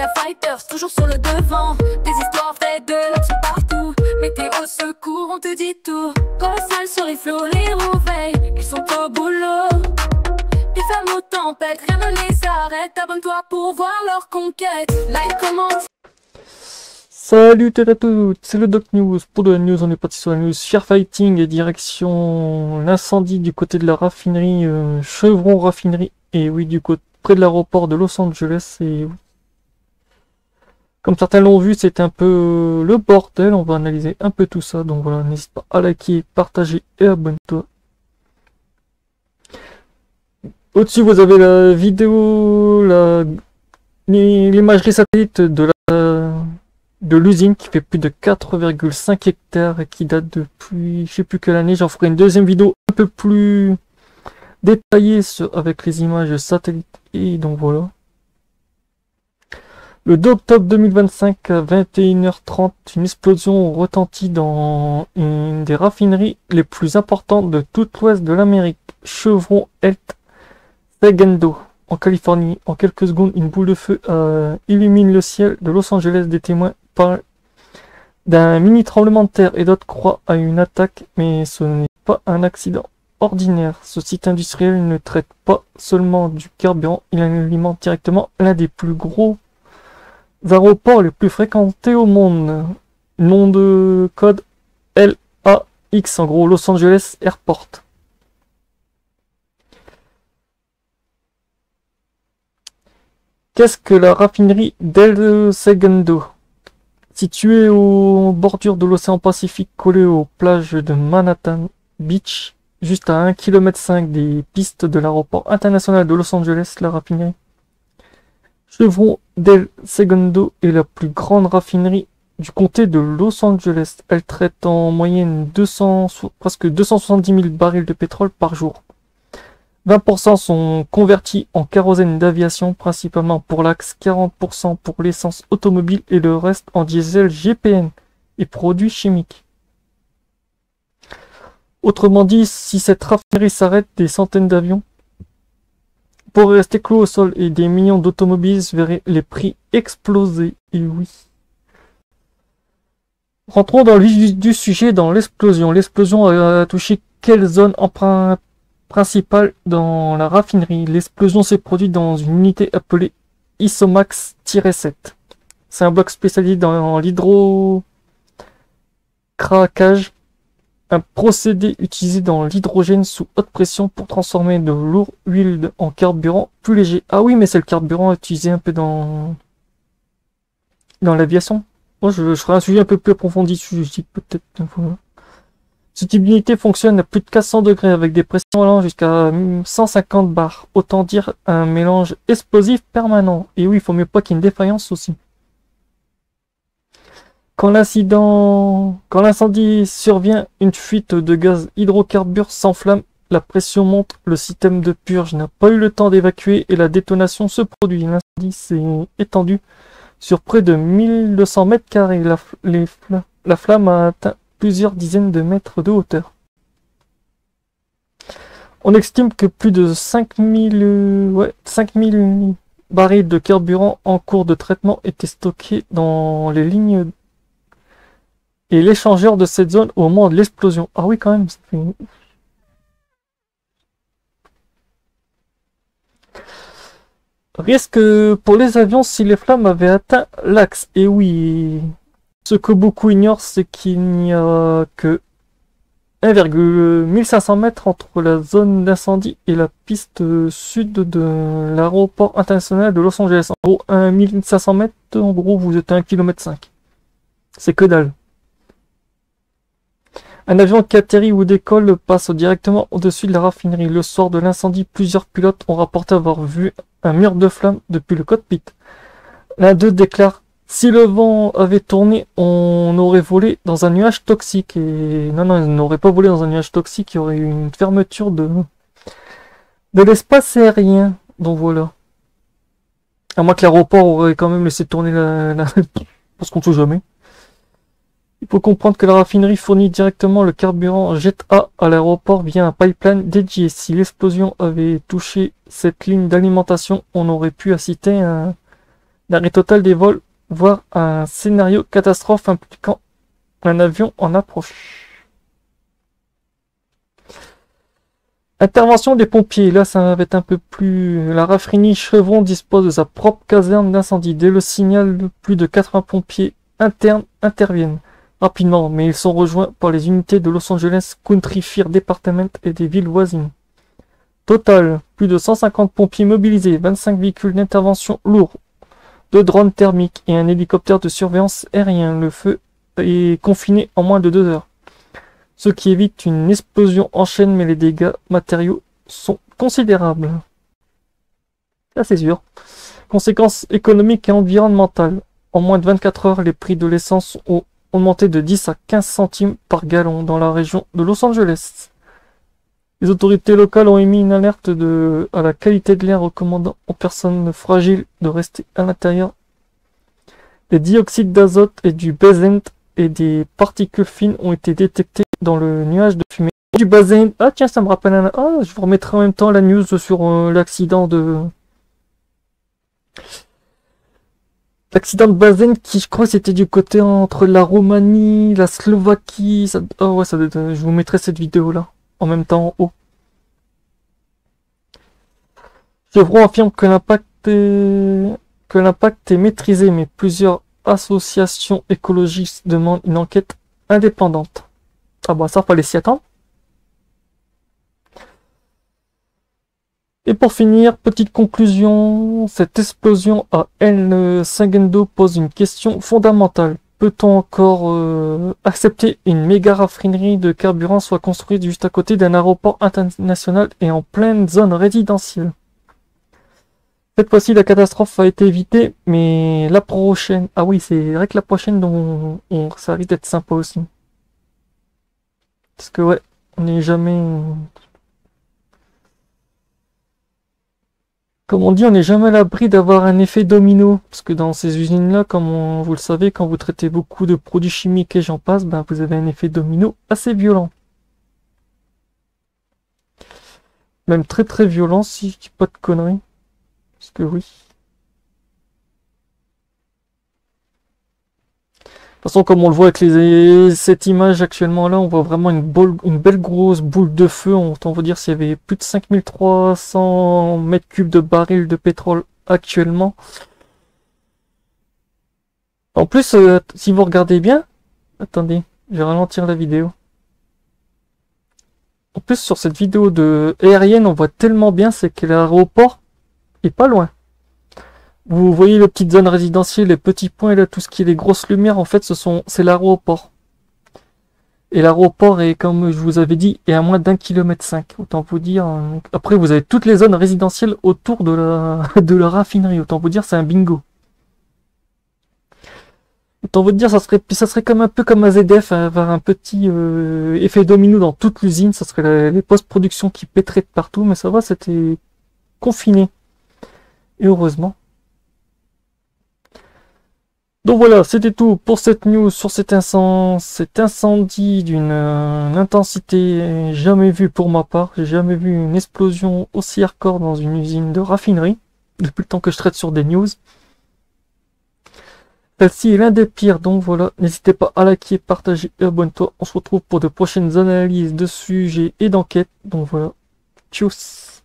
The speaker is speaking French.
Firefighters, toujours sur le devant. Des histoires vraies de l'action partout. Météo, secours, on te dit tout. Colossal sur les flots, les rouveilles, ils sont au boulot. Des femmes aux tempêtes, rien ne les arrête. Abonne-toi pour voir leur conquête. Like, commence. Salut à toutes, c'est le Doc News. Pour de la news, on est parti sur la news Firefighting et direction l'incendie du côté de la raffinerie Chevron Raffinerie. Et oui, du côté près de l'aéroport de Los Angeles. Et comme certains l'ont vu, c'est un peu le bordel. On va analyser un peu tout ça. Donc voilà, n'hésite pas à liker, partager et abonne-toi. Au-dessus, vous avez la vidéo, l'imagerie satellite de l'usine qui fait plus de 4,5 hectares et qui date depuis je sais plus quelle année. J'en ferai une deuxième vidéo un peu plus détaillée avec les images satellites. Et donc voilà. Le 2 octobre 2025 à 21h30, une explosion retentit dans une des raffineries les plus importantes de tout l'ouest de l'Amérique, Chevron El Segundo, en Californie. En quelques secondes, une boule de feu illumine le ciel de Los Angeles. Des témoins parlent d'un mini tremblement de terre et d'autres croient à une attaque, mais ce n'est pas un accident ordinaire. Ce site industriel ne traite pas seulement du carburant, il alimente directement l'un des plus gros aéroports les plus fréquentés au monde. Nom de code LAX, en gros Los Angeles Airport. Qu'est-ce que la raffinerie d'El Segundo? Située aux bordures de l'océan Pacifique, collée aux plages de Manhattan Beach, juste à 1,5 km des pistes de l'aéroport international de Los Angeles, la raffinerie Chevron d'El Segundo est la plus grande raffinerie du comté de Los Angeles. Elle traite en moyenne presque 270 000 barils de pétrole par jour. 20% sont convertis en kérosène d'aviation, principalement pour l'axe, 40% pour l'essence automobile et le reste en diesel GPN et produits chimiques. Autrement dit, si cette raffinerie s'arrête, des centaines d'avions pourraient rester clos au sol et des millions d'automobilistes verraient les prix exploser. Et oui. Rentrons dans le vif du sujet, dans l'explosion. L'explosion a touché quelle zone principale dans la raffinerie? L'explosion s'est produite dans une unité appelée Isomax-7. C'est un bloc spécialisé dans l'hydrocraquage, un procédé utilisé dans l'hydrogène sous haute pression pour transformer de lourd huile en carburant plus léger. Ah oui, mais c'est le carburant utilisé un peu dans l'aviation. Moi, je ferai un sujet un peu plus approfondi dessus, peut-être. Voilà. Ce type d'unité fonctionne à plus de 400 degrés avec des pressions allant jusqu'à 150 bars. Autant dire un mélange explosif permanent. Et oui, il faut mieux pas qu'il y ait une défaillance aussi. Quand l'incendie survient, une fuite de gaz hydrocarbures s'enflamme, la pression monte, le système de purge n'a pas eu le temps d'évacuer et la détonation se produit. L'incendie s'est étendu sur près de 1200 mètres carrés. La flamme a atteint plusieurs dizaines de mètres de hauteur. On estime que plus de 5000 barils de carburant en cours de traitement étaient stockés dans les lignes et l'échangeur de cette zone au moment de l'explosion. Ah oui, quand même, ça fait... Risque pour les avions si les flammes avaient atteint l'axe. Et oui, ce que beaucoup ignorent, c'est qu'il n'y a que 1,1500 mètres entre la zone d'incendie et la piste sud de l'aéroport international de Los Angeles. En gros, 1500 mètres, en gros, vous êtes à 1,5 km. C'est que dalle. Un avion qui atterrit ou décolle passe directement au-dessus de la raffinerie. Le soir de l'incendie, plusieurs pilotes ont rapporté avoir vu un mur de flammes depuis le cockpit. L'un d'eux déclare: si le vent avait tourné, on aurait volé dans un nuage toxique. Et non, ils n'auraient pas volé dans un nuage toxique, il y aurait eu une fermeture de l'espace aérien. Donc voilà. À moins que l'aéroport aurait quand même laissé tourner parce qu'on ne sait jamais. Il faut comprendre que la raffinerie fournit directement le carburant Jet A à l'aéroport via un pipeline dédié. Si l'explosion avait touché cette ligne d'alimentation, on aurait pu assister à un l'arrêt total des vols, voire un scénario catastrophe impliquant un avion en approche. Intervention des pompiers, là ça va être un peu plus... La raffinerie Chevron dispose de sa propre caserne d'incendie. Dès le signal, plus de 80 pompiers internes interviennent rapidement, mais ils sont rejoints par les unités de Los Angeles Country Fire Department et des villes voisines. Total, plus de 150 pompiers mobilisés, 25 véhicules d'intervention lourds, 2 drones thermiques et un hélicoptère de surveillance aérien. Le feu est confiné en moins de 2 heures. Ce qui évite une explosion en chaîne, mais les dégâts matériaux sont considérables. Ça c'est sûr. Conséquences économiques et environnementales. En moins de 24 heures, les prix de l'essence ont augmenté de 10 à 15 centimes par gallon dans la région de Los Angeles. Les autorités locales ont émis une alerte à la qualité de l'air, recommandant aux personnes fragiles de rester à l'intérieur. Les dioxydes d'azote et du benzène et des particules fines ont été détectés dans le nuage de fumée. Du benzène. Ah tiens, ça me rappelle un... Ah, je vous remettrai en même temps la news sur l'accident de... L'accident de benzène qui, je crois, c'était du côté entre la Roumanie, la Slovaquie... Ça... Oh ouais, je vous mettrai cette vidéo-là. En même temps en haut. Chevron affirme que l'impact est maîtrisé, mais plusieurs associations écologistes demandent une enquête indépendante. Ah bah ça, fallait s'y attendre. Et pour finir, petite conclusion, cette explosion à El Segundo pose une question fondamentale. Peut-on encore accepter une méga raffinerie de carburant soit construite juste à côté d'un aéroport international et en pleine zone résidentielle? Cette fois-ci, la catastrophe a été évitée, mais la prochaine... Ah oui, c'est vrai que la prochaine, ça risque d'être sympa aussi. Parce que ouais, on n'est jamais... Comme on dit, on n'est jamais à l'abri d'avoir un effet domino. Parce que dans ces usines-là, comme vous le savez, quand vous traitez beaucoup de produits chimiques et j'en passe, ben, vous avez un effet domino assez violent. Même très très violent, si je dis pas de conneries. Parce que oui. De toute façon, comme on le voit avec cette image actuellement là, on voit vraiment une belle grosse boule de feu. On va dire s'il y avait plus de 5300 mètres cubes de barils de pétrole actuellement. En plus, si vous regardez bien, attendez, je vais ralentir la vidéo. En plus, sur cette vidéo aérienne, on voit tellement bien, c'est que l'aéroport est pas loin. Vous voyez les petites zones résidentielles, les petits points, là, tout ce qui est les grosses lumières, en fait, c'est l'aéroport. Et l'aéroport est, comme je vous avais dit, est à moins d'1,5 km. Autant vous dire. Après, vous avez toutes les zones résidentielles autour de la raffinerie. Autant vous dire, c'est un bingo. Autant vous dire, ça serait comme un peu comme AZF, avoir un petit effet domino dans toute l'usine. Ça serait les post-productions qui pèteraient de partout, mais ça va, c'était confiné. Et heureusement. Donc voilà, c'était tout pour cette news sur cet incendie d'une intensité jamais vue pour ma part. J'ai jamais vu une explosion aussi hardcore dans une usine de raffinerie, depuis le temps que je traite sur des news. Celle-ci est l'un des pires, donc voilà, n'hésitez pas à liker, partager et abonne-toi. On se retrouve pour de prochaines analyses de sujets et d'enquêtes. Donc voilà, tchuss.